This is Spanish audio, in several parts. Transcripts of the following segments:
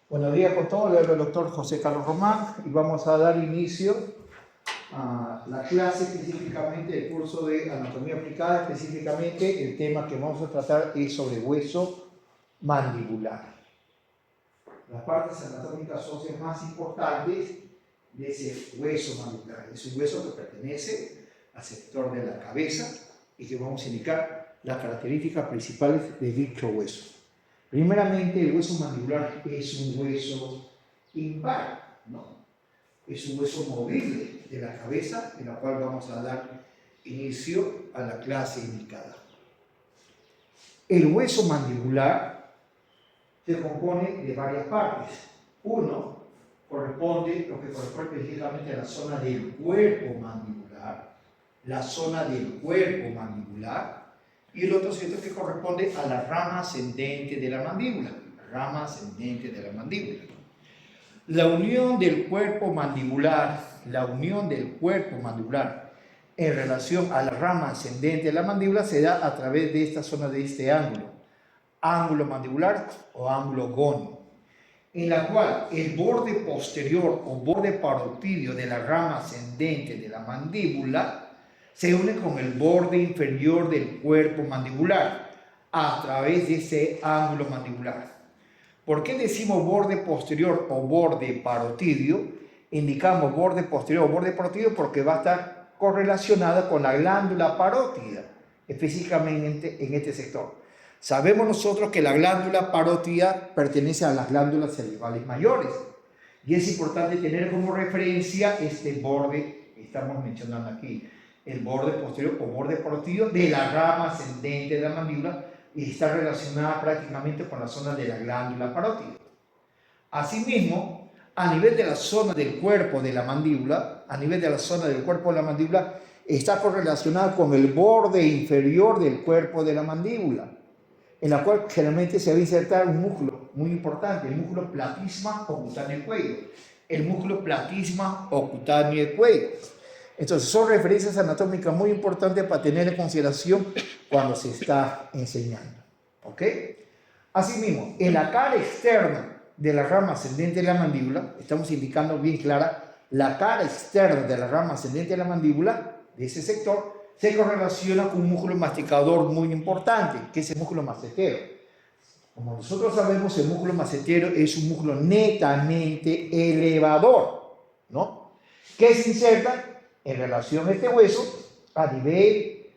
Buenos días con todos, le habla el doctor José Carlos Román y vamos a dar inicio a la clase específicamente del curso de anatomía aplicada. Específicamente el tema que vamos a tratar es sobre hueso mandibular. Las partes anatómicas óseas más importantes de ese hueso mandibular. Es un hueso que pertenece al sector de la cabeza y que vamos a indicar las características principales de dicho hueso. Primeramente, el hueso mandibular es un hueso impar, ¿no? Es un hueso movible de la cabeza, en la cual vamos a dar inicio a la clase indicada. El hueso mandibular se compone de varias partes. Uno corresponde, lo que corresponde específicamente a la zona del cuerpo mandibular, la zona del cuerpo mandibular, y el otro sector que corresponde a la rama ascendente de la mandíbula, rama ascendente de la mandíbula. La unión del cuerpo mandibular, en relación a la rama ascendente de la mandíbula se da a través de esta zona de este ángulo mandibular o ángulo gónico, en la cual el borde posterior o borde parotidio de la rama ascendente de la mandíbula se une con el borde inferior del cuerpo mandibular a través de ese ángulo mandibular. ¿Por qué decimos borde posterior o borde parotidio? Indicamos borde posterior o borde parotidio porque va a estar correlacionada con la glándula parótida, específicamente en este sector. Sabemos nosotros que la glándula parótida pertenece a las glándulas salivales mayores y es importante tener como referencia este borde que estamos mencionando aquí, el borde posterior o borde parotidio de la rama ascendente de la mandíbula, y está relacionada prácticamente con la zona de la glándula parótida. Asimismo, a nivel de la zona del cuerpo de la mandíbula, está correlacionada con el borde inferior del cuerpo de la mandíbula, en la cual generalmente se va a insertar un músculo muy importante, el músculo platisma o cutáneo del cuello. Entonces son referencias anatómicas muy importantes para tener en consideración cuando se está enseñando. ¿Ok? Asimismo, en la cara externa de la rama ascendente de la mandíbula, estamos indicando bien clara, la cara externa de la rama ascendente de la mandíbula, de ese sector, se correlaciona con un músculo masticador muy importante, que es el músculo macetero. Como nosotros sabemos, el músculo macetero es un músculo netamente elevador, ¿no? Que se inserta en relación a este hueso a nivel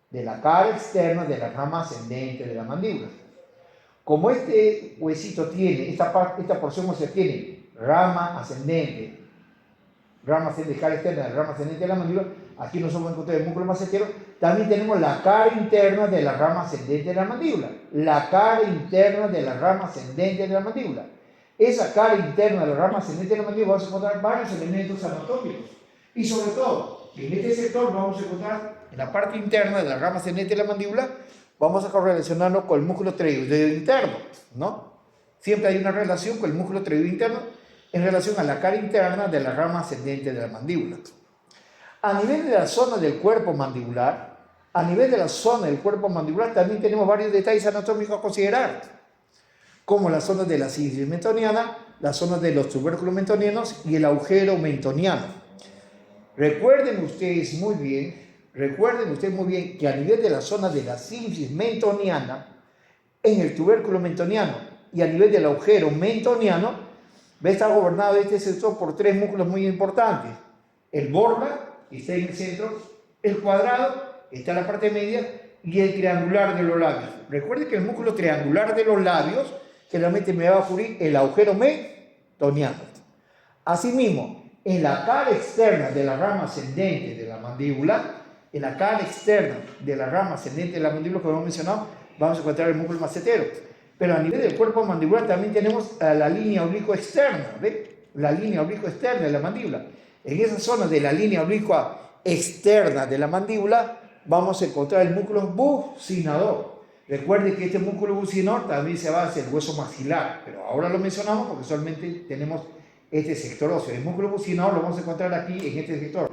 de la cara externa de la rama ascendente de la mandíbula. Como este huesito tiene, esta porción ósea tiene rama ascendente, cara externa de la rama ascendente de la mandíbula, aquí nos vamos a encontrar el músculo macetero, también tenemos la cara interna de la rama ascendente de la mandíbula, Esa cara interna de la rama ascendente de la mandíbula vamos a encontrar varios elementos anatómicos. Y sobre todo, en este sector vamos a encontrar, en la parte interna de la rama ascendente de la mandíbula, vamos a correlacionarlo con el músculo pterioideo interno, ¿no? Siempre hay una relación con el músculo pterioideo interno en relación a la cara interna de la rama ascendente de la mandíbula. A nivel de la zona del cuerpo mandibular, también tenemos varios detalles anatómicos a considerar, como la zona de la sínfisis mentoniana, la zona de los tubérculos mentonianos y el agujero mentoniano. Recuerden ustedes muy bien que a nivel de la zona de la sínfisis mentoniana, en el tubérculo mentoniano y a nivel del agujero mentoniano, va a estar gobernado este sector por tres músculos muy importantes. El borla, que está en el centro, el cuadrado, que está en la parte media, y el triangular de los labios. Recuerden que el músculo triangular de los labios generalmente me va a cubrir el agujero mentoniano. Asimismo, en la cara externa de la rama ascendente de la mandíbula, como hemos mencionado, vamos a encontrar el músculo macetero. Pero a nivel del cuerpo mandibular también tenemos la línea oblicuo externa, ¿ve? La línea oblicuo externa de la mandíbula. En esa zona de la línea oblicua externa de la mandíbula vamos a encontrar el músculo bucinador. Recuerden que este músculo bucinador también se va hacia el hueso maxilar, pero ahora lo mencionamos porque solamente tenemos este sector óseo. El músculo bucinador lo vamos a encontrar aquí en este sector,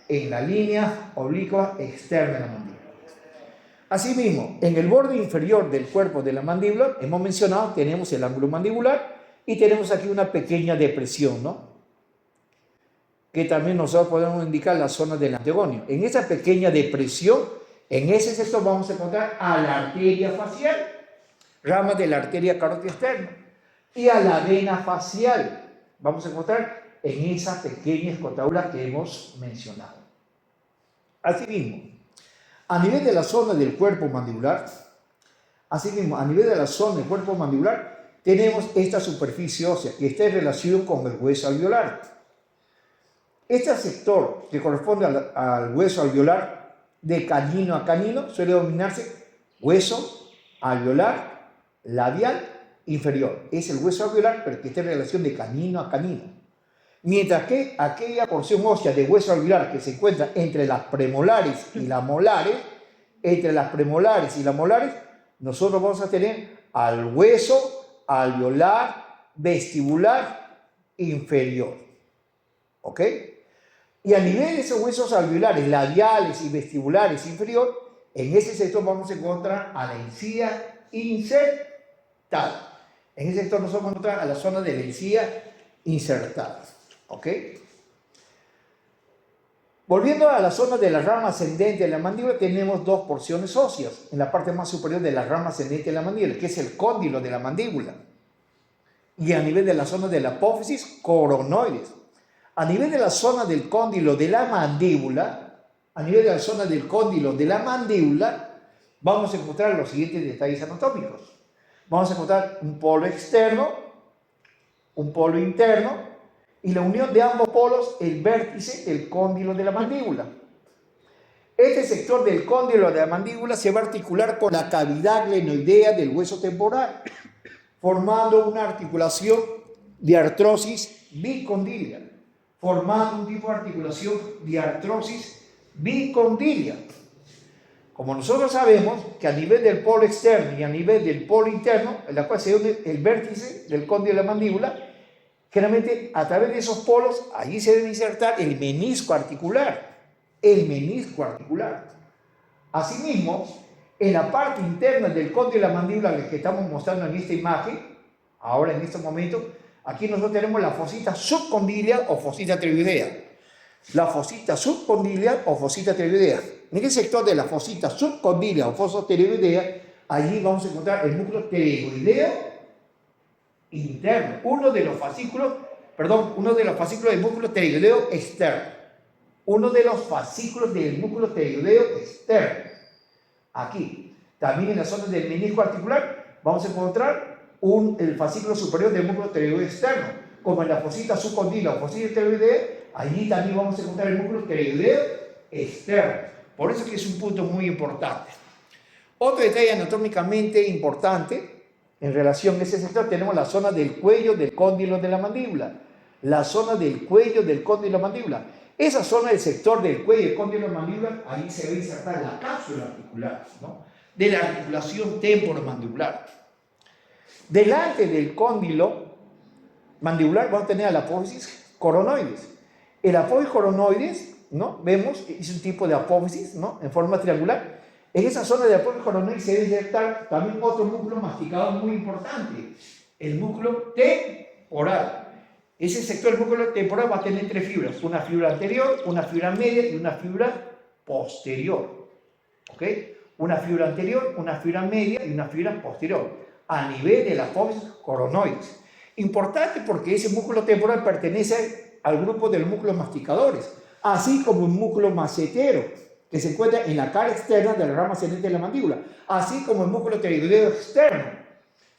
en la línea oblicua externa de la mandíbula. Asimismo, en el borde inferior del cuerpo de la mandíbula, hemos mencionado, tenemos el ángulo mandibular y tenemos aquí una pequeña depresión, ¿no? Que también nosotros podemos indicar la zona del antegonio. En esa pequeña depresión, en ese sector vamos a encontrar a la arteria facial, rama de la arteria carótida externa, y a la vena facial. Vamos a encontrar en esa pequeña escotadura que hemos mencionado. Asimismo, a nivel de la zona del cuerpo mandibular, tenemos esta superficie ósea que está en relación con el hueso alveolar. Este sector que corresponde al hueso alveolar de canino a canino suele denominarse hueso alveolar labial inferior. Es el hueso alveolar, pero que está en relación de canino a canino. Mientras que aquella porción ósea de hueso alveolar que se encuentra entre las premolares y las molares, nosotros vamos a tener al hueso alveolar vestibular inferior. ¿Ok? Y a nivel de esos huesos alveolares, labiales y vestibulares inferior, en ese sector vamos a encontrar a la encía insertada. En ese sector nosotros vamos a encontrar a la zona de la encía insertada. ¿Ok? Volviendo a la zona de la rama ascendente de la mandíbula, tenemos dos porciones óseas en la parte más superior de la rama ascendente de la mandíbula, que es el cóndilo de la mandíbula. Y a nivel de la zona de la apófisis, coronoides. A nivel de la zona del cóndilo de la mandíbula, vamos a encontrar los siguientes detalles anatómicos. Vamos a encontrar un polo externo, un polo interno, y la unión de ambos polos, el vértice del cóndilo de la mandíbula. Este sector del cóndilo de la mandíbula se va a articular con la cavidad glenoidea del hueso temporal, formando una articulación de artrosis bicondilia. Como nosotros sabemos que a nivel del polo externo y a nivel del polo interno, en la cual se une el vértice del cóndilo de la mandíbula, generalmente a través de esos polos, allí se debe insertar el menisco articular. Asimismo, en la parte interna del cóndilo de la mandíbula que estamos mostrando en esta imagen, ahora en este momento, aquí nosotros tenemos la fosita subcondilia o fosita tiroidea. En el sector de la fosita subcondilia o fosita tiroidea, allí vamos a encontrar el músculo tiroideo interno, uno de los fascículos del músculo tiroideo externo. Aquí, también en la zona del menisco articular, vamos a encontrar el fascículo superior del músculo tiroideo externo, como en la fosita subcondilia o fosita tiroidea, allí también vamos a encontrar el músculo tiroideo externo. Por eso que es un punto muy importante. Otro detalle anatómicamente importante en relación a ese sector, tenemos la zona del cuello del cóndilo de la mandíbula. Esa zona del sector del cuello del cóndilo de la mandíbula, ahí se va a insertar la cápsula articular, ¿no?, de la articulación temporomandibular. Delante del cóndilo mandibular vamos a tener a la apófisis coronoides. El apófisis coronoides, ¿no?, vemos, es un tipo de apófisis, ¿no?, en forma triangular. En esa zona de apófisis coronoides se debe insertar también otro músculo masticador muy importante, el músculo temporal. Ese sector del músculo temporal va a tener tres fibras, una fibra anterior, una fibra media y una fibra posterior. ¿Ok? Una fibra anterior, una fibra media y una fibra posterior, a nivel de la apófisis coronoides. Importante porque ese músculo temporal pertenece al grupo de los músculos masticadores, así como un músculo macetero, que se encuentra en la cara externa de la rama ascendente de la mandíbula, así como el músculo tiroideo externo,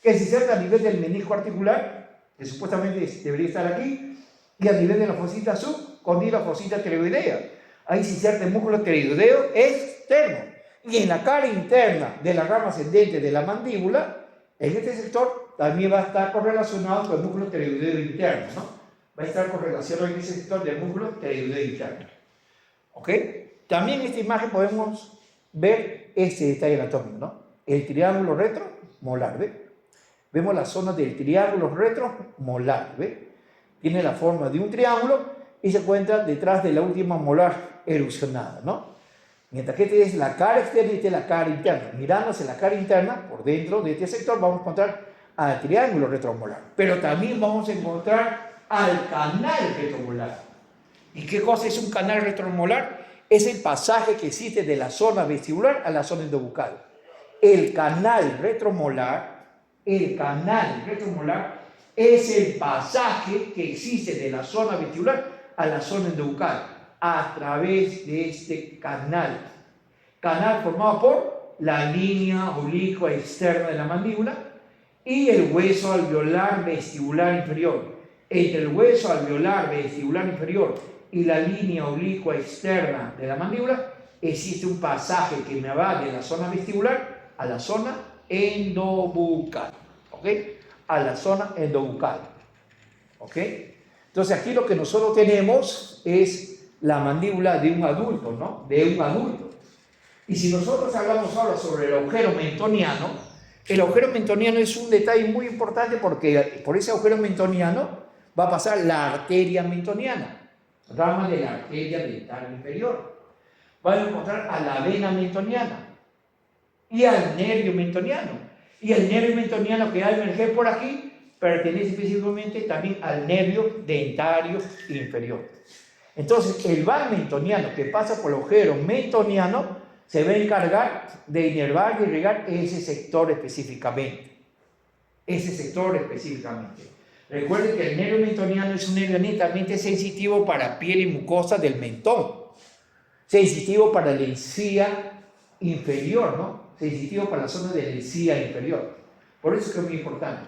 que se inserta a nivel del menisco articular, que supuestamente debería estar aquí, y a nivel de la fosita subcondilia, fosita tiroidea. Ahí se inserta el músculo tiroideo externo. Y en la cara interna de la rama ascendente de la mandíbula, en este sector también va a estar correlacionado con el músculo tiroideo interno, ¿no? Va a estar correlacionado en ese sector del músculo tiroideo interno. ¿Ok? También en esta imagen podemos ver este detalle anatómico, ¿no? El triángulo retromolar, ¿ve? Vemos la zona del triángulo retromolar, ¿ve? Tiene la forma de un triángulo y se encuentra detrás de la última molar erosionada, ¿no? Mientras que esta es la cara externa y esta es la cara interna. Mirando hacia la cara interna, por dentro de este sector, vamos a encontrar al triángulo retromolar. Pero también vamos a encontrar al canal retromolar. ¿Y qué cosa es un canal retromolar? Es el pasaje que existe de la zona vestibular a la zona endobucal. El canal retromolar es el pasaje que existe de la zona vestibular a la zona endobucal a través de este canal. Canal formado por la línea oblicua externa de la mandíbula y el hueso alveolar vestibular inferior. Entre el hueso alveolar vestibular inferior y la línea oblicua externa de la mandíbula existe un pasaje que me va de la zona vestibular a la zona endobucal, ¿ok? A la zona endobucal, ¿ok? Entonces aquí lo que nosotros tenemos es la mandíbula de un adulto, ¿no? De un adulto. Y si nosotros hablamos ahora sobre el agujero mentoniano, el agujero mentoniano es un detalle muy importante porque por ese agujero mentoniano va a pasar la arteria mentoniana, rama de la arteria dental inferior. Van a encontrar a la vena mentoniana y al nervio mentoniano. Y el nervio mentoniano que va a emerger por aquí pertenece específicamente también al nervio dentario inferior. Entonces, el van mentoniano que pasa por el agujero mentoniano se va a encargar de inervar y irrigar ese sector específicamente. Recuerden que el nervio mentoniano es un nervio netamente sensitivo para piel y mucosa del mentón, sensitivo para la encía inferior, ¿no? Sensitivo para la zona de la encía inferior. Por eso es que es muy importante.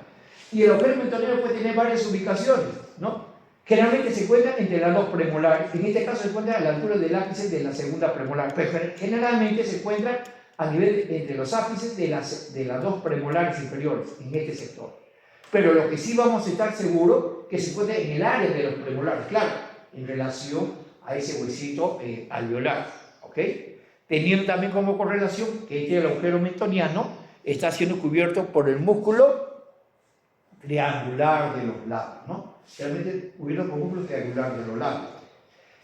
Y el agujero mentoniano puede tener varias ubicaciones, ¿no? Generalmente se encuentra entre las dos premolares. En este caso se encuentra a la altura del ápice de la segunda premolar, pero generalmente se encuentra a nivel entre los ápices de las dos premolares inferiores, en este sector. Pero lo que sí vamos a estar seguros que se encuentra en el área de los premolares, claro, en relación a ese huesito alveolar, ¿ok? Teniendo también como correlación que el agujero mentoniano está siendo cubierto por el músculo triangular de los labios, ¿no? Realmente cubierto por músculo triangular de los labios.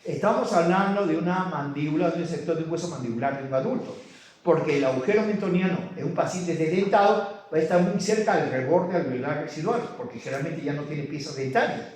Estamos hablando de una mandíbula, de un sector de un hueso mandibular de un adulto, porque el agujero mentoniano en un paciente desdentado va a estar muy cerca del reborde alveolar residual, porque generalmente ya no tiene piezas dentarias.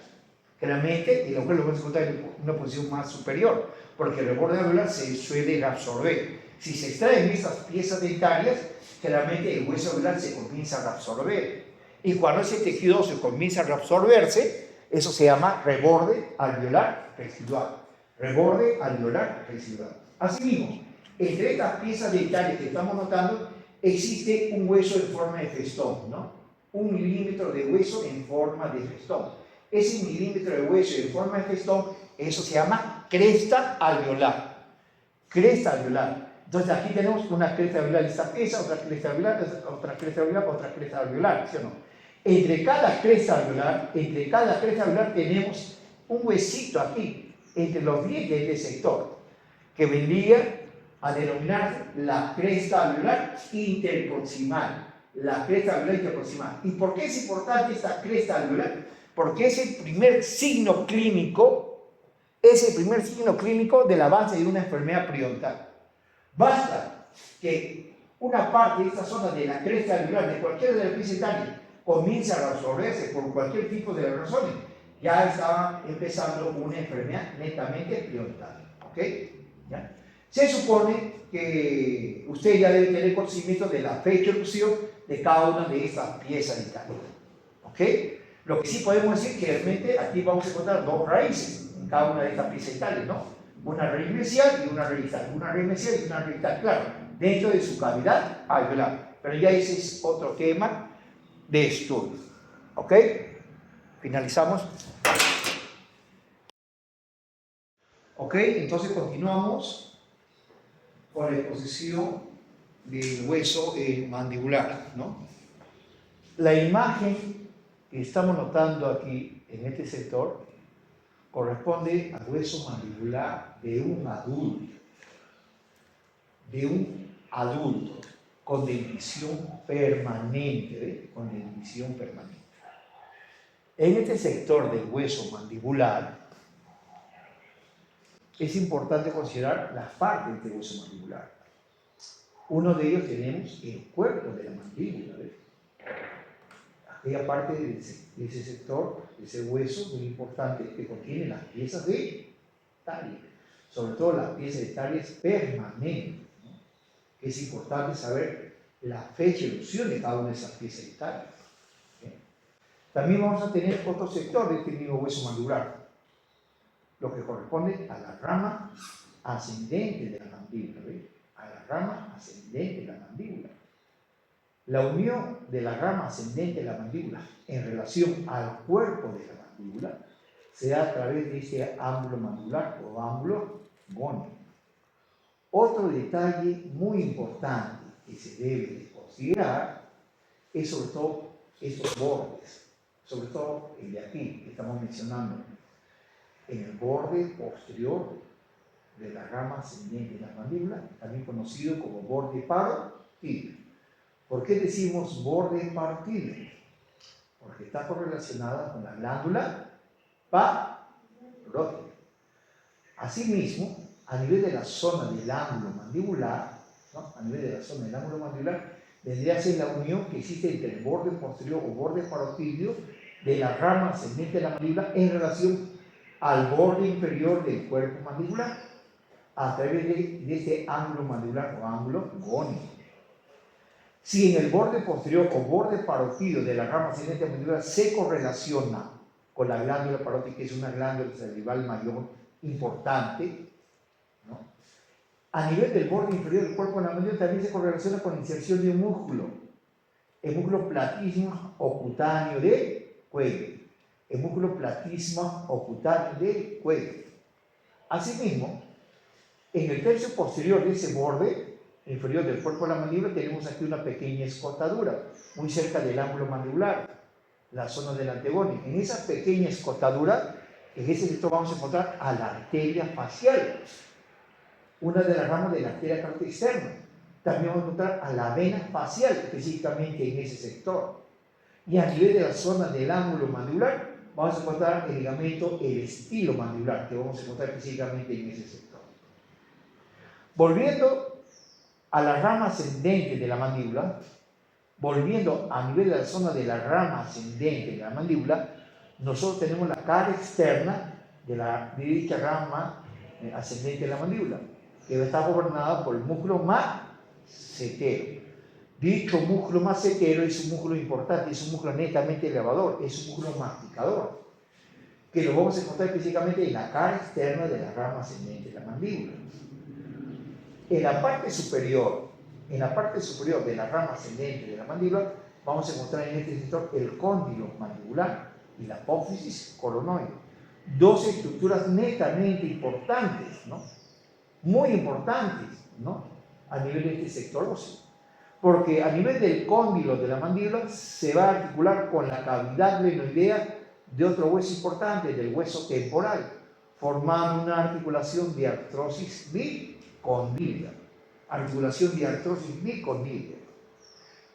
Generalmente el agujero lo vamos a encontrar en una posición más superior, porque el reborde alveolar se suele reabsorber. Si se extraen esas piezas dentarias, generalmente el hueso alveolar se comienza a reabsorber. Y cuando ese tejido óseo comienza a reabsorberse, eso se llama reborde alveolar residual. Reborde alveolar residual. Asimismo, entre estas piezas dentarias que estamos notando, existe un hueso en forma de festón, ¿no? 1 milímetro de hueso en forma de festón. Ese milímetro de hueso en forma de festón, eso se llama cresta alveolar. Cresta alveolar. Entonces aquí tenemos una cresta alveolar de esta pieza, otra cresta alveolar, otra cresta alveolar, otra cresta alveolar, ¿sí o no? Entre cada cresta alveolar tenemos un huesito aquí, entre los dientes de este sector, que vendría a denominarse la cresta alveolar interproximal. La cresta alveolar interproximal. ¿Y por qué es importante esta cresta alveolar? Porque es el primer signo clínico, del avance de una enfermedad periodontal. Basta que una parte de esta zona de la cresta alveolar de cualquiera de las piezas dentarias comience a reabsorberse por cualquier tipo de razones, ya estaba empezando una enfermedad netamente periodontal. ¿Ok? ¿Ya? Se supone que usted ya debe tener conocimiento de la fecha de erupción de cada una de estas piezas dentarias. ¿Ok? Lo que sí podemos decir que realmente aquí vamos a encontrar dos raíces en cada una de estas piezas dentarias, ¿no? Una raíz mesial y una raíz distal. Una raíz mesial y una raíz distal, claro, dentro de su cavidad alveolar. Pero ya ese es otro tema de estudio. ¿Ok? Finalizamos. Ok, entonces continuamos con la exposición del hueso mandibular, ¿no? La imagen que estamos notando aquí en este sector corresponde al hueso mandibular de un adulto con dentición permanente, ¿ve? Con dentición permanente. En este sector del hueso mandibular es importante considerar las partes del hueso mandibular. Uno de ellos tenemos el cuerpo de la mandíbula, ¿ve? aquella parte de ese sector, de ese hueso muy importante que contiene las piezas de talia, sobre todo las piezas de talia permanentes, ¿no? Que es importante saber la fecha y erupción de cada una de esas piezas de talia. ¿Okay? También vamos a tener otro sector de este mismo hueso mandibular, lo que corresponde a la rama ascendente de la mandíbula, ¿ves? A la rama ascendente de la mandíbula. La unión de la rama ascendente de la mandíbula en relación al cuerpo de la mandíbula se da a través de este ángulo mandibular o ángulo gónico. Otro detalle muy importante que se debe de considerar es sobre todo estos bordes, sobre todo el de aquí que estamos mencionando, en el borde posterior de la rama ascendente de la mandíbula, también conocido como borde parotídeo. ¿Por qué decimos borde parotídeo? Porque está correlacionada con la glándula parótida. Asimismo, a nivel de la zona del ángulo mandibular, ¿no? A nivel de la zona del ángulo mandibular, vendría a ser la unión que existe entre el borde posterior o borde parotídeo de la rama ascendente de la mandíbula en relación al borde inferior del cuerpo mandibular, a través de este ángulo mandibular o ángulo gónico. Si en el borde posterior o borde parotídeo de la rama ascendente de la mandíbula se correlaciona con la glándula parótida, que es una glándula cervical mayor importante, ¿no? A nivel del borde inferior del cuerpo de la mandíbula también se correlaciona con la inserción de un músculo, el músculo platísimo o cutáneo del cuello, el músculo platísimo o cutáneo del cuello. Asimismo, en el tercio posterior de ese borde inferior del cuerpo de la mandíbula tenemos aquí una pequeña escotadura, muy cerca del ángulo mandibular, la zona del antegonio. En esa pequeña escotadura, en ese sector vamos a encontrar a la arteria facial, una de las ramas de la arteria carótida externa. También vamos a encontrar a la vena facial, específicamente en ese sector. Y a nivel de la zona del ángulo mandibular, vamos a encontrar el ligamento epistilo-mandibular, que vamos a encontrar específicamente en ese sector. Volviendo a la rama ascendente de la mandíbula, volviendo a nivel de la zona de la rama ascendente de la mandíbula, nosotros tenemos la cara externa de dicha rama ascendente de la mandíbula, que está gobernada por el músculo massetero. Dicho músculo massetero es un músculo importante, es un músculo netamente elevador, es un músculo masticador, que lo vamos a encontrar específicamente en la cara externa de la rama ascendente de la mandíbula. En la parte superior de la rama ascendente de la mandíbula, vamos a encontrar en este sector el cóndilo mandibular y la apófisis coronoide. Dos estructuras netamente importantes, ¿no? Muy importantes, ¿no? A nivel de este sector óseo. Porque a nivel del cóndilo de la mandíbula se va a articular con la cavidad glenoidea de otro hueso importante, del hueso temporal, formando una articulación de artrosis bicondilia.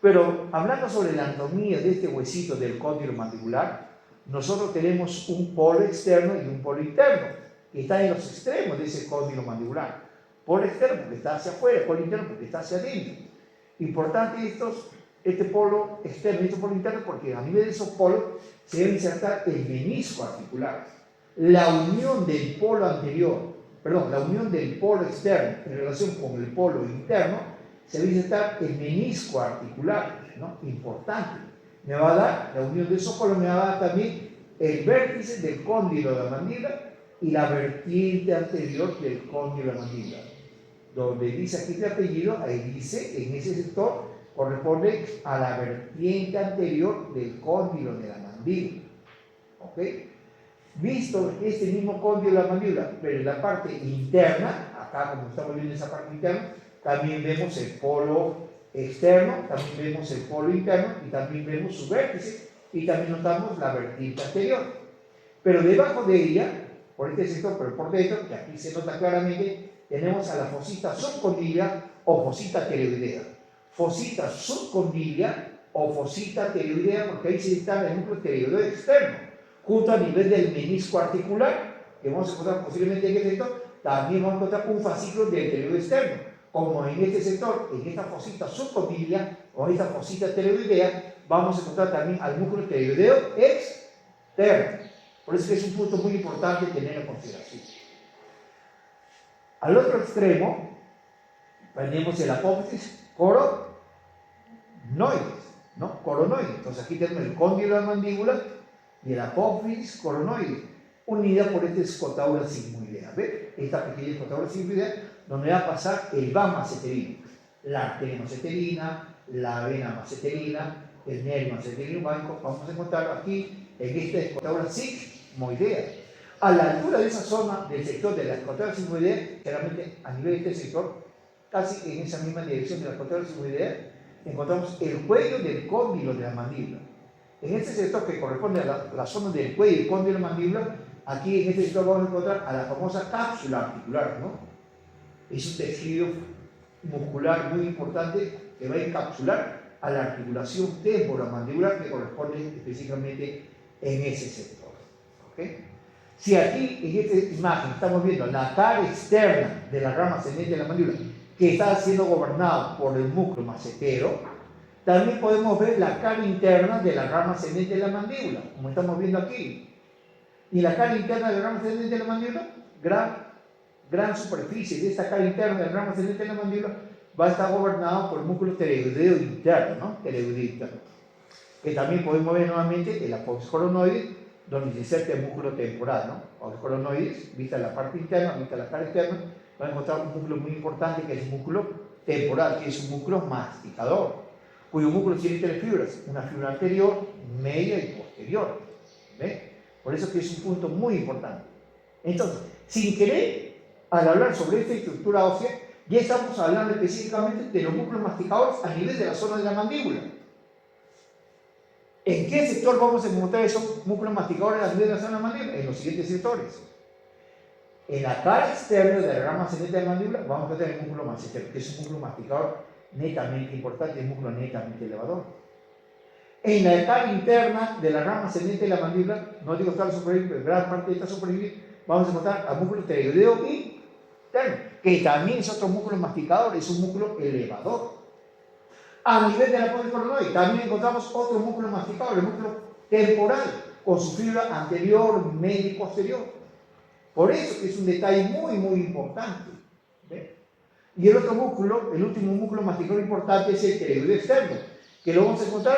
Pero hablando sobre la anatomía de este huesito del cóndilo mandibular, nosotros tenemos un polo externo y un polo interno, que están en los extremos de ese cóndilo mandibular. Polo externo porque está hacia afuera, polo interno porque está hacia adentro. Importante este polo externo y este polo interno porque a nivel de esos polos se debe insertar el menisco articular. La unión del polo externo en relación con el polo interno se debe insertar el menisco articular, ¿no? Importante. Me va a dar, la unión de esos polos me va a dar también el vértice del cóndilo de la mandíbula y la vertiente anterior del cóndilo de la mandíbula. Donde dice aquí este apellido, ahí dice, en ese sector, corresponde a la vertiente anterior del cóndilo de la mandíbula. ¿Ok? Visto este mismo cóndilo de la mandíbula, pero en la parte interna, acá como estamos viendo esa parte interna, también vemos el polo externo, también vemos el polo interno y también vemos su vértice y también notamos la vertiente anterior. Pero debajo de ella, por este sector, pero por dentro, que aquí se nota claramente, tenemos a la fosita subcondilia o fosita pteroidea. Fosita subcondilia o fosita pteroidea, porque ahí se está el núcleo pteroideo externo, junto a nivel del menisco articular, que vamos a encontrar posiblemente en este sector, también vamos a encontrar un fascículo del pteroideo externo. Como en este sector, en esta fosita subcondilia o esta fosita pteroidea, vamos a encontrar también al músculo pteroideo externo. Por eso que es un punto muy importante tener en consideración. Al otro extremo, tenemos el apófisis coronoides, ¿no? Coronoide. Entonces aquí tenemos el cóndilo de la mandíbula y el apófisis coronoide, unida por esta escotadura sigmoidea. ¿Ven? Esta pequeña escotadura sigmoidea donde va a pasar el ván maceterino, la arteria maceterina, la vena maceterina, el nervio maceterino. Vamos a encontrarlo aquí en esta escotadura sigmoidea. A la altura de esa zona del sector de la escotadura sigmoidea, generalmente a nivel de este sector, casi en esa misma dirección de la escotadura sigmoidea, encontramos el cuello del cóndilo de la mandíbula. En este sector que corresponde a la zona del cuello y el cóndilo de la mandíbula, aquí en este sector vamos a encontrar a la famosa cápsula articular, ¿no? Es un tejido muscular muy importante que va a encapsular a la articulación temporomandibular que corresponde específicamente en ese sector. ¿Okay? Si aquí en esta imagen estamos viendo la cara externa de la rama ascendente de la mandíbula que está siendo gobernado por el músculo macetero, también podemos ver la cara interna de la rama ascendente de la mandíbula, como estamos viendo aquí. Y la cara interna de la rama ascendente de la mandíbula, gran superficie de esta cara interna de la rama ascendente de la mandíbula, va a estar gobernado por el músculo pteroideo interno, ¿no? Pteroideo interno. Que también podemos ver nuevamente el apófisis coronoide, donde se inserta el músculo temporal, ¿no? Apófisis coronoide, vista la parte interna, vista la cara externa, va a encontrar un músculo muy importante que es el músculo temporal, que es un músculo masticador, cuyo músculo tiene tres fibras, una fibra anterior, media y posterior. ¿Ve? Por eso que es un punto muy importante. Entonces, sin querer, al hablar sobre esta estructura ósea, ya estamos hablando específicamente de los músculos masticadores a nivel de la zona de la mandíbula. ¿En qué sector vamos a encontrar esos músculos masticadores a nivel de la zona de la mandíbula? En los siguientes sectores. En la cara externa de la rama ascendente de la mandíbula vamos a tener el músculo macetero, que es un músculo masticador netamente importante, un músculo netamente elevador. En la cara interna de la rama ascendente de la mandíbula, no digo toda la superficie, pero gran parte de esta superficie, vamos a encontrar al músculo pteroideo interno, que también es otro músculo masticador, es un músculo elevador. A nivel de la apófisis coronoide también encontramos otro músculo masticador, el músculo temporal, con su fibra anterior, media y posterior. Por eso que es un detalle muy, muy importante. ¿Ve? Y el otro músculo, el último músculo masticador importante es el pteroideo externo, que lo vamos a encontrar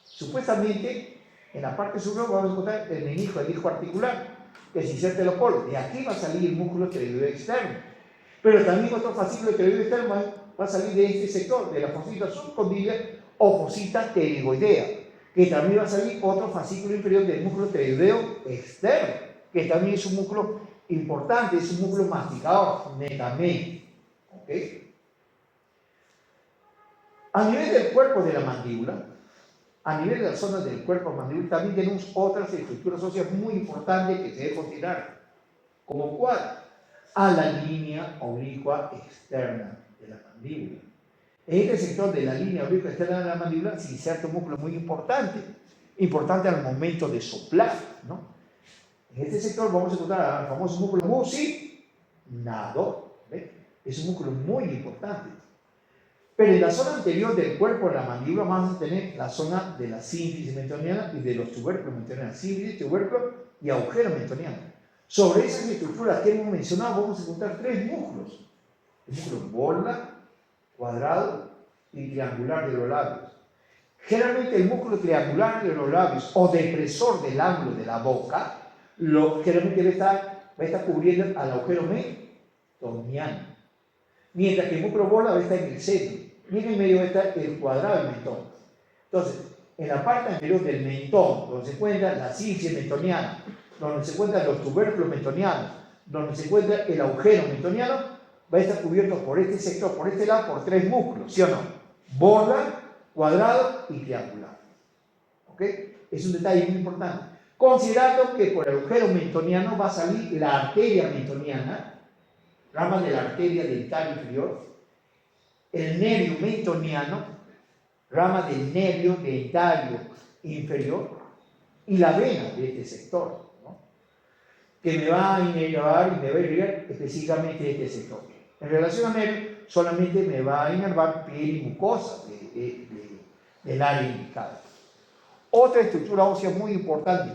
supuestamente en la parte superior. Vamos a encontrar el menisco, el disco articular, que se inserta en los polos. De aquí va a salir el músculo pteroideo externo. Pero también otro fascículo de pteroideo externo va a salir de este sector, de la fosita subcondila o fosita pterigoidea, que también va a salir otro fascículo inferior del músculo pteroideo externo, que también es un músculo importante, es un músculo masticador netamente. ¿Okay? A nivel del cuerpo de la mandíbula, a nivel de las zonas del cuerpo mandíbula, también tenemos otras estructuras óseas muy importantes que se deben considerar. ¿Como cuál? A la línea oblicua externa de la mandíbula. En este sector de la línea oblicua externa de la mandíbula se inserta un músculo muy importante, importante al momento de soplar, ¿no? En este sector vamos a encontrar al famoso músculo mucinador. ¿Ve? Es un músculo muy importante. Pero en la zona anterior del cuerpo de la mandíbula vamos a tener la zona de la sínfisis mentoniana y de los tubérculos mentonianos. Sínfisis, tubérculo y agujero mentoniano. Sobre esas estructuras que hemos mencionado vamos a encontrar tres músculos. El músculo borla, cuadrado y triangular de los labios. Generalmente el músculo triangular de los labios o depresor del ángulo de la boca generalmente va a estar cubriendo al agujero mentoniano. Mientras que el músculo borla va a estar en el centro. Y en el medio va a estar el cuadrado del mentón. Entonces, en la parte anterior del mentón, donde se encuentra la sínfisis mentoniana, donde se encuentran los tubérculos mentonianos, donde se encuentra el agujero mentoniano, va a estar cubierto por este sector, por este lado, por tres músculos, ¿sí o no? Borla, cuadrado y triangular. ¿Ok? Es un detalle muy importante. Considerando que por el agujero mentoniano va a salir la arteria mentoniana, rama de la arteria dental inferior, el nervio mentoniano, rama del nervio dentario inferior, y la vena de este sector, ¿no? Que me va a inervar y me va a irrigar específicamente este sector. En relación a nervio, solamente me va a inervar piel y mucosa del área indicada. Otra estructura ósea muy importante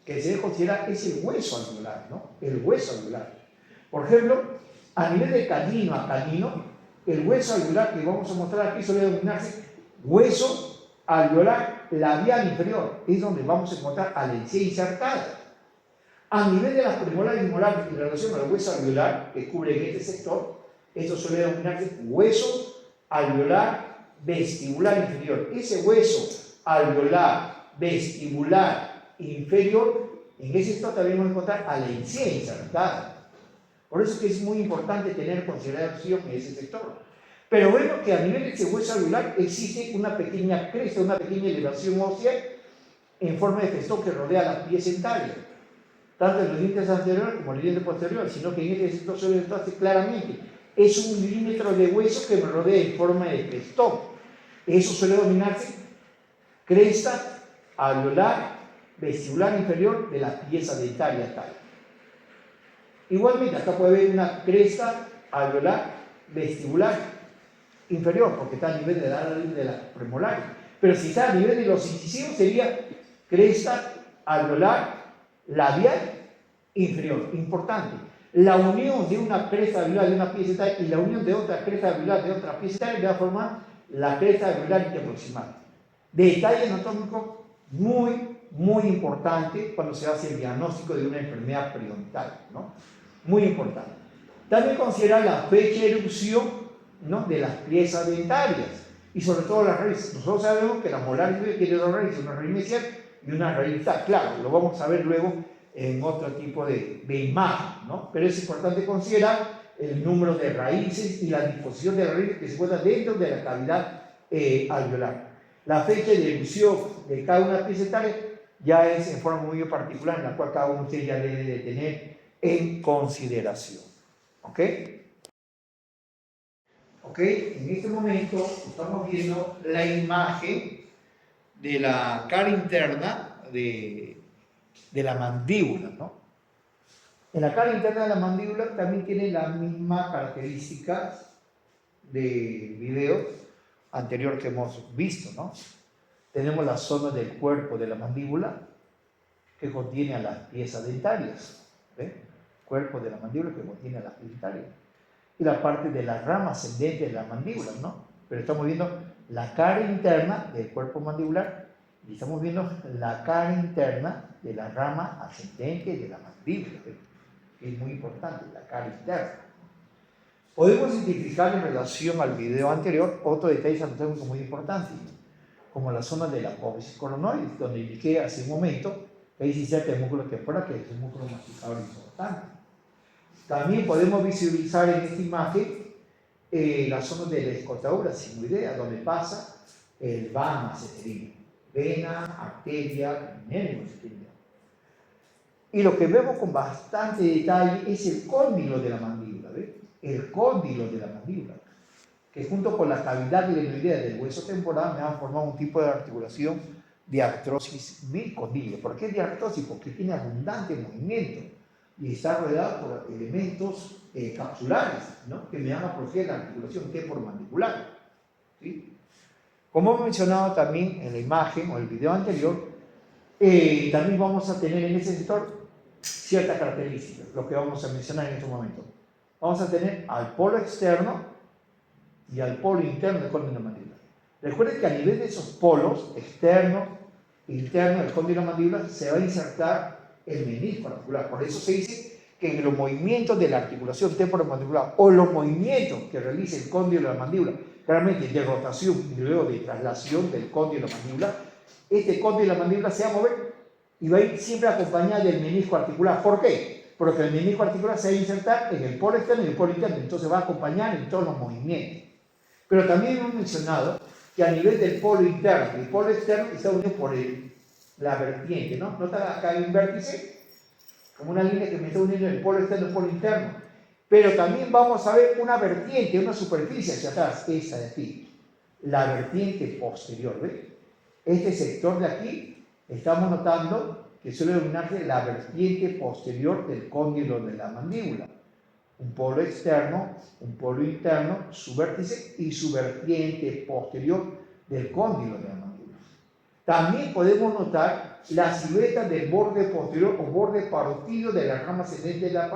que se debe considerar es el hueso alveolar, ¿no? El hueso alveolar. Por ejemplo, a nivel de canino a canino, el hueso alveolar que vamos a mostrar aquí suele denominarse hueso alveolar labial inferior. Es donde vamos a encontrar a la encía insertada. A nivel de las premolares y molares en relación al hueso alveolar que cubre en este sector, esto suele denominarse hueso alveolar vestibular inferior. Ese hueso alveolar vestibular inferior, en ese sector también vamos a encontrar a la encía insertada. Por eso es que es muy importante tener consideración en ese sector. Pero vemos que a nivel de ese hueso alveolar existe una pequeña cresta, una pequeña elevación ósea en forma de festón que rodea la pieza dentaria, tanto en los dientes anteriores como en los dientes posteriores, sino que en este sector suele notarse claramente. Es 1 milímetro de hueso que me rodea en forma de festón. Eso suele denominarse cresta alveolar vestibular inferior de la pieza dentaria tal. Igualmente, acá puede haber una cresta alveolar vestibular inferior, porque está a nivel de la premolar. Pero si está a nivel de los incisivos, sería cresta alveolar labial inferior. Importante. La unión de una cresta alveolar de una pieza dentaria y la unión de otra cresta alveolar de otra pieza dentaria va a formar la cresta alveolar interproximal. Detalle anatómico muy importante cuando se hace el diagnóstico de una enfermedad periodontal, ¿no? Muy importante. También considerar la fecha de erupción, ¿no?, de las piezas dentarias y sobre todo las raíces. Nosotros sabemos que la molar tiene 2 raíces, una raíz inicial y una raíz distal. Claro, lo vamos a ver luego en otro tipo de imagen, ¿no? Pero es importante considerar el número de raíces y la disposición de las raíces que se encuentran dentro de la cavidad alveolar. La fecha de erupción de cada una de las piezas dentarias ya es en forma muy particular, en la cual cada uno de ustedes ya debe de tener en consideración. ¿Ok? ¿Ok? En este momento estamos viendo la imagen de la cara interna de la mandíbula, ¿no? En la cara interna de la mandíbula también tiene la misma característica del video anterior que hemos visto, ¿no? Tenemos la zona del cuerpo de la mandíbula que contiene a las piezas dentarias, ¿ve? Cuerpo de la mandíbula que contiene a las piezas dentarias. Y la parte de la rama ascendente de la mandíbula, ¿no? Pero estamos viendo la cara interna del cuerpo mandibular y estamos viendo la cara interna de la rama ascendente de la mandíbula, ¿ve? Que es muy importante, la cara interna. Podemos identificar en relación al video anterior otro detalle anatómico muy importante, como la zona de la apófisis coronoides, donde indiqué hace un momento que ahí se inserta el músculo temporal, que es un músculo masticador importante. También podemos visualizar en esta imagen la zona de la escotadura sigmoidea, donde pasa el vana ceterino, vena, arteria, nervio ceterino. Y lo que vemos con bastante detalle es el cóndilo de la mandíbula, ¿ves? El cóndilo de la mandíbula, que junto con la cavidad glenoidea del hueso temporal me han formado un tipo de articulación de artrosis bicondílica. ¿Por qué de artrosis? Porque tiene abundante movimiento y está rodeado por elementos capsulares, ¿no?, que me dan a proteger la articulación temporomandibular, ¿sí? Como hemos mencionado también en la imagen o el video anterior, también vamos a tener en ese sector ciertas características, lo que vamos a mencionar en este momento. Vamos a tener al polo externo y al polo interno del cóndilo mandibular. Recuerden que a nivel de esos polos, externo, interno del cóndilo mandibular, se va a insertar el menisco articular. Por eso se dice que en los movimientos de la articulación temporomandibular o los movimientos que realiza el cóndilo de la mandíbula, claramente de rotación y luego de traslación del cóndilo de la mandíbula, este cóndilo de la mandíbula se va a mover y va a ir siempre acompañado del menisco articular. ¿Por qué? Porque el menisco articular se va a insertar en el polo externo y el polo interno, entonces va a acompañar en todos los movimientos. Pero también hemos mencionado que a nivel del polo interno y el polo externo está unido por la vertiente, ¿no? ¿Nota acá hay un vértice? Como una línea que me está uniendo el polo externo y el polo interno. Pero también vamos a ver una vertiente, una superficie hacia atrás, esta de aquí, la vertiente posterior, ¿ves? Este sector de aquí, estamos notando que suele denominarse la vertiente posterior del cóndilo de la mandíbula. Un polo externo, un polo interno, su vértice y su vertiente posterior del cóndilo de la mandíbula. También podemos notar la silueta del borde posterior o borde parotidio de la rama ascendente de la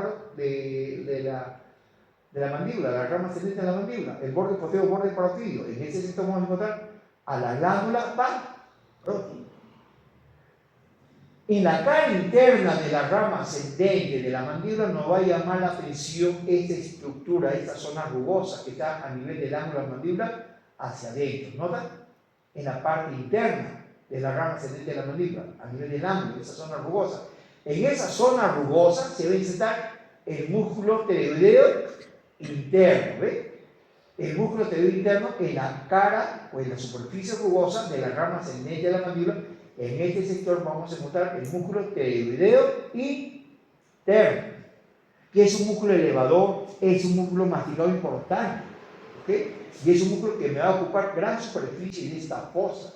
mandíbula, la rama ascendente de la mandíbula, el borde posterior, borde parotidio. En ese sector vamos a encontrar a la glándula parótida. En la cara interna de la rama ascendente de la mandíbula nos va a llamar la atención esta estructura, esta zona rugosa que está a nivel del ángulo de la mandíbula hacia adentro. ¿Nota? En la parte interna de la rama ascendente de la mandíbula, a nivel del ángulo, esa zona rugosa. En esa zona rugosa se va a insertar el músculo pteroideo interno, ¿ve? El músculo pteroideo interno en la cara o en la superficie rugosa de la rama ascendente de la mandíbula. En este sector vamos a encontrar el músculo pteroideo interno, que es un músculo elevador, es un músculo masticado importante, ¿ok? Y es un músculo que me va a ocupar gran superficie de esta fosa.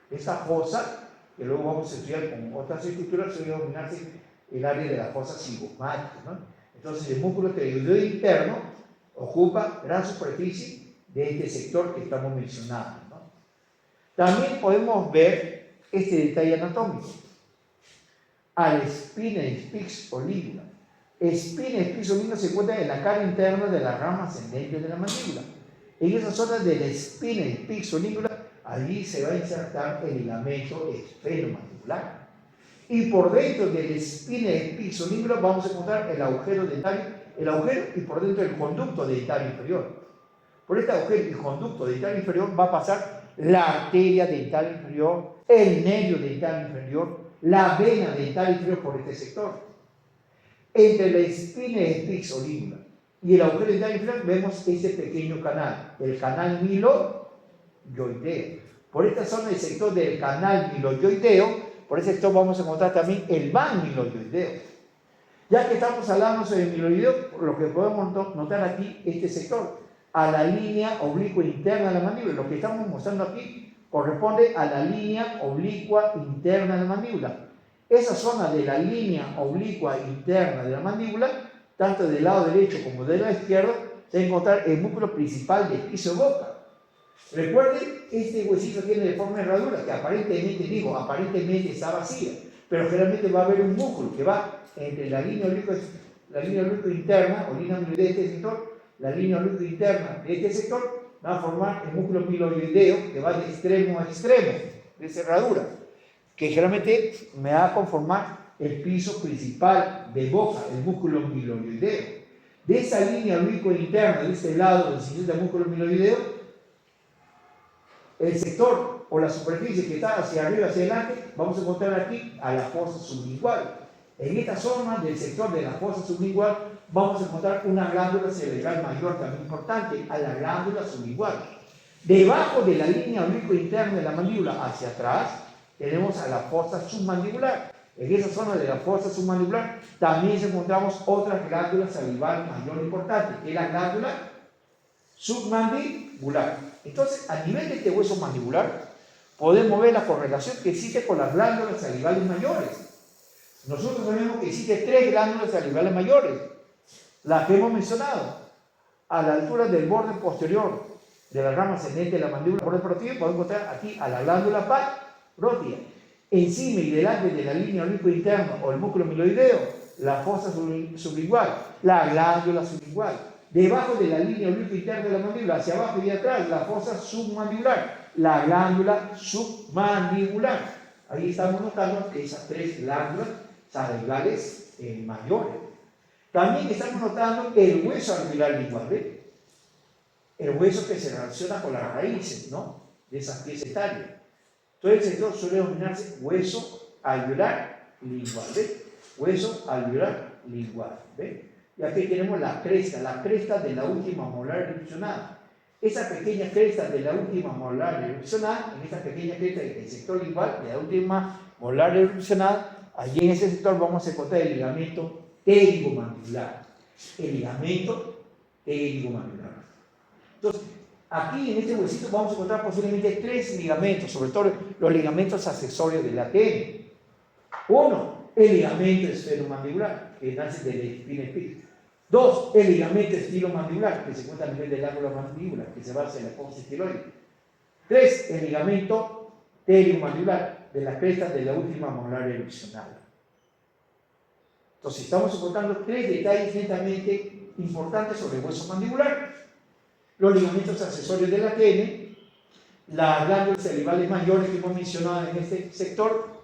Esta fosa, que luego vamos a estudiar con otras estructuras, se va a dominarse el área de la fosa cigomática, ¿no? Entonces el músculo pteroideo interno ocupa gran superficie de este sector que estamos mencionando, ¿no? También podemos ver este detalle anatómico. Al spina spix o língula. Spina spix o língula se encuentra en la cara interna de la rama ascendente de la mandíbula. En esa zona de la spina spix o língula, allí se va a insertar el ligamento esfenomandibular. Y por dentro del spina spix o língula vamos a encontrar el agujero dentario, y por dentro el conducto dentario inferior. Por este agujero y conducto dentario inferior va a pasar la arteria dental inferior, el nervio dental inferior, la vena dental inferior por este sector. Entre la espina spix o língula y el agujero dental inferior vemos este pequeño canal, el canal miloyoideo. Por esta zona del sector del canal miloyoideo, por ese sector vamos a encontrar también el van miloyoideo. Ya que estamos hablando sobre el miloyoideo, lo que podemos notar aquí, este sector, a la línea oblicua interna de la mandíbula. Lo que estamos mostrando aquí corresponde a la línea oblicua interna de la mandíbula. Esa zona de la línea oblicua interna de la mandíbula, tanto del lado derecho como del lado izquierdo, se va a encontrar el músculo principal de piso de boca. Recuerden, este huesito tiene de forma de herradura, que aparentemente está vacía, pero generalmente va a haber un músculo que va entre la línea oblicua interna o línea miloidea de este sector, la línea oblicua interna de este sector, va a formar el músculo miloyoideo que va de extremo a extremo de esa herradura, que generalmente me va a conformar el piso principal de boca, el músculo miloyoideo. De esa línea oblicua interna, de este lado del siguiente músculo miloyoideo, el sector o la superficie que está hacia arriba, hacia adelante, vamos a encontrar aquí a la fosa sublingual. En esta zona del sector de la fosa sublingual vamos a encontrar una glándula cerebral mayor también importante, a la glándula sublingual. Debajo de la línea oblicua interna de la mandíbula hacia atrás tenemos a la fosa submandibular. En esa zona de la fosa submandibular también encontramos otra glándula salival mayor importante, que es la glándula submandibular. Entonces, a nivel de este hueso mandibular, podemos ver la correlación que existe con las glándulas salivales mayores. Nosotros sabemos que existen 3 glándulas salivales mayores, las que hemos mencionado. A la altura del borde posterior de la rama ascendente de la mandíbula, borde parotidio, podemos encontrar aquí a la glándula parótida. Encima y delante de la línea oblicua interna o el músculo miloideo, la fosa sublingual, la glándula sublingual. Debajo de la línea oblicua interna de la mandíbula, hacia abajo y atrás, la fosa submandibular, la glándula submandibular. Ahí estamos notando que esas 3 glándulas salivales mayores. También estamos notando el hueso alveolar lingual, ¿ve? El hueso que se relaciona con las raíces, ¿no?, de esas piezas etarias. Todo el sector suele denominarse hueso alveolar lingual, ¿ve? Hueso alveolar lingual, ¿ve? Y aquí tenemos la cresta de la última molar erupcionada. Esa pequeña cresta de la última molar erupcionada, en esta pequeña cresta del sector lingual de la última molar erupcionada, allí en ese sector vamos a encontrar el ligamento pterigomandibular. El ligamento pterigomandibular. Entonces, aquí en este huesito vamos a encontrar posiblemente 3 ligamentos, sobre todo los ligamentos accesorios del ATM. Uno, el ligamento esfenomandibular, que nace de la espina espíritu. 2, el ligamento estilomandibular, que se encuentra a nivel del ángulo mandíbula, que se basa en la fosa estiloide. 3, el ligamento teriomandibular, de la cresta de la última molar erupcional. Entonces, estamos soportando 3 detalles netamente importantes sobre el hueso mandibular: los ligamentos accesorios del aquene, las glándulas salivales mayores que hemos mencionado en este sector,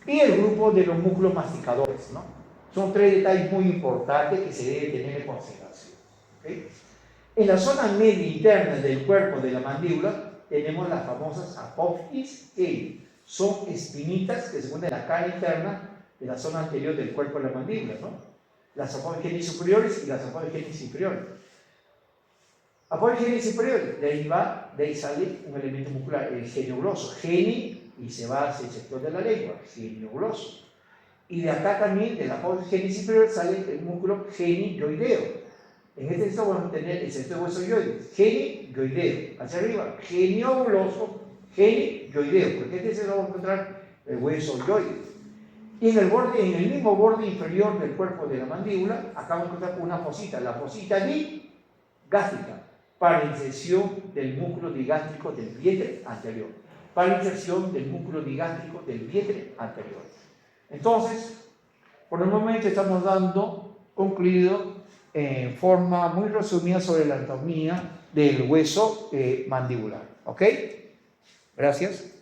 y el grupo de los músculos masticadores, ¿no? Son 3 detalles muy importantes que se deben tener en consideración. ¿Okay? En la zona media interna del cuerpo de la mandíbula tenemos las famosas apófisis, que son espinitas que se ponen en la cara interna de la zona anterior del cuerpo de la mandíbula, ¿no? Las apófisis superiores y las apófisis inferiores. Apófisis superiores, de ahí sale un elemento muscular, el genio gloso, geni, y se va hacia el sector de la lengua, genio gloso. Y de acá también, de la apófisis superior, sale el músculo genioideo. En este caso vamos a tener el sector huesoyoides, genioideo, hacia arriba, genio gloso, genioideo, porque este se lo vamos a encontrar el huesoyoide. Y en el mismo borde inferior del cuerpo de la mandíbula, acá vamos a encontrar una fosita, la fosita digástrica, para inserción del músculo digástrico del vientre anterior. Para inserción del músculo digástrico del vientre anterior. Entonces, por el momento estamos dando concluido en forma muy resumida sobre la anatomía del hueso mandibular. ¿Ok? Gracias.